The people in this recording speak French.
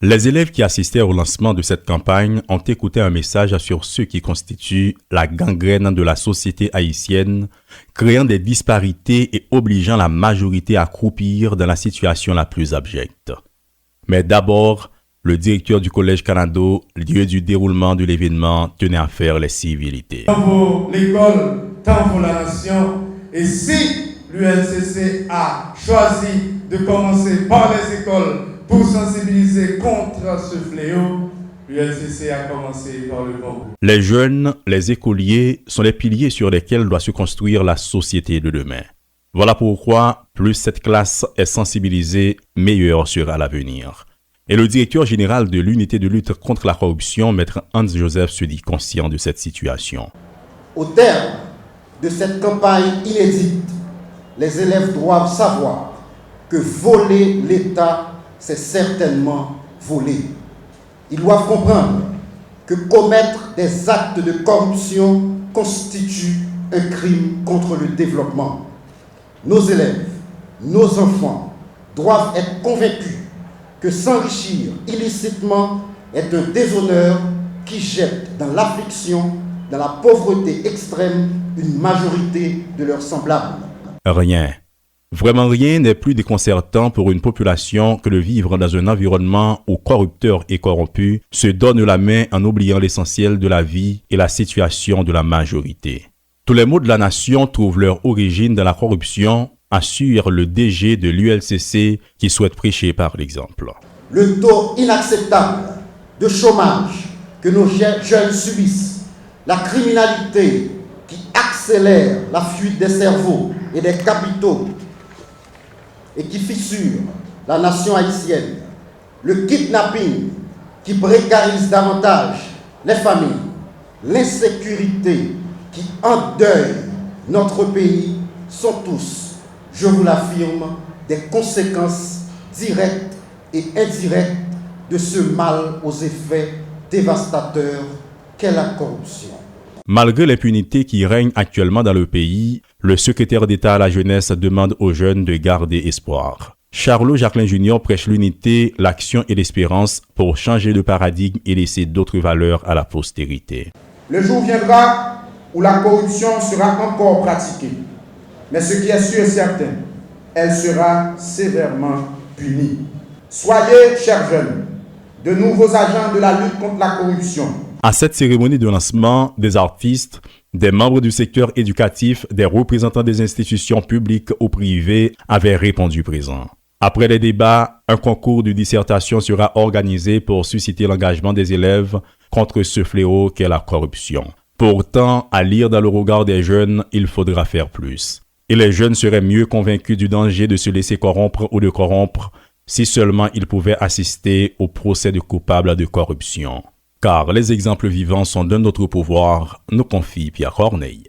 Les élèves qui assistaient au lancement de cette campagne ont écouté un message sur ceux qui constituent la gangrène de la société haïtienne, créant des disparités et obligeant la majorité à croupir dans la situation la plus abjecte. Mais d'abord, le directeur du Collège Canado, lieu du déroulement de l'événement, tenait à faire les civilités. Tant pour l'école, tant pour la nation, et si l'ULCC a choisi de commencer par les écoles pour sensibiliser contre ce fléau, l'ULCC a commencé par le bon bout. Les jeunes, les écoliers sont les piliers sur lesquels doit se construire la société de demain. Voilà pourquoi, plus cette classe est sensibilisée, meilleur sera l'avenir. Et le directeur général de l'unité de lutte contre la corruption, Maître Hans Joseph, se dit conscient de cette situation. Au terme de cette campagne inédite, les élèves doivent savoir que voler l'État, c'est certainement voler. Ils doivent comprendre que commettre des actes de corruption constitue un crime contre le développement. Nos élèves, nos enfants doivent être convaincus que s'enrichir illicitement est un déshonneur qui jette dans l'affliction, dans la pauvreté extrême, une majorité de leurs semblables. Rien, vraiment rien n'est plus déconcertant pour une population que de vivre dans un environnement où corrupteurs et corrompus se donnent la main en oubliant l'essentiel de la vie et la situation de la majorité. Tous les maux de la nation trouvent leur origine dans la corruption, assure le DG de l'ULCC qui souhaite prêcher par l'exemple. Le taux inacceptable de chômage que nos jeunes subissent, la criminalité qui accélère la fuite des cerveaux et des capitaux et qui fissure la nation haïtienne, le kidnapping qui précarise davantage les familles, l'insécurité qui endeuille notre pays sont tous, je vous l'affirme, des conséquences directes et indirectes de ce mal aux effets dévastateurs qu'est la corruption. Malgré l'impunité qui règne actuellement dans le pays, le secrétaire d'État à la jeunesse demande aux jeunes de garder espoir. Charlot Jacquelin Junior prêche l'unité, l'action et l'espérance pour changer de paradigme et laisser d'autres valeurs à la postérité. Le jour viendra où la corruption sera encore pratiquée. Mais ce qui est sûr et certain, elle sera sévèrement punie. Soyez, chers jeunes, de nouveaux agents de la lutte contre la corruption. À cette cérémonie de lancement, des artistes, des membres du secteur éducatif, des représentants des institutions publiques ou privées avaient répondu présent. Après les débats, un concours de dissertation sera organisé pour susciter l'engagement des élèves contre ce fléau qu'est la corruption. Pourtant, à lire dans le regard des jeunes, il faudra faire plus. Et les jeunes seraient mieux convaincus du danger de se laisser corrompre ou de corrompre si seulement ils pouvaient assister au procès de coupables de corruption. Car les exemples vivants sont de notre pouvoir, nous confie Pierre Corneille.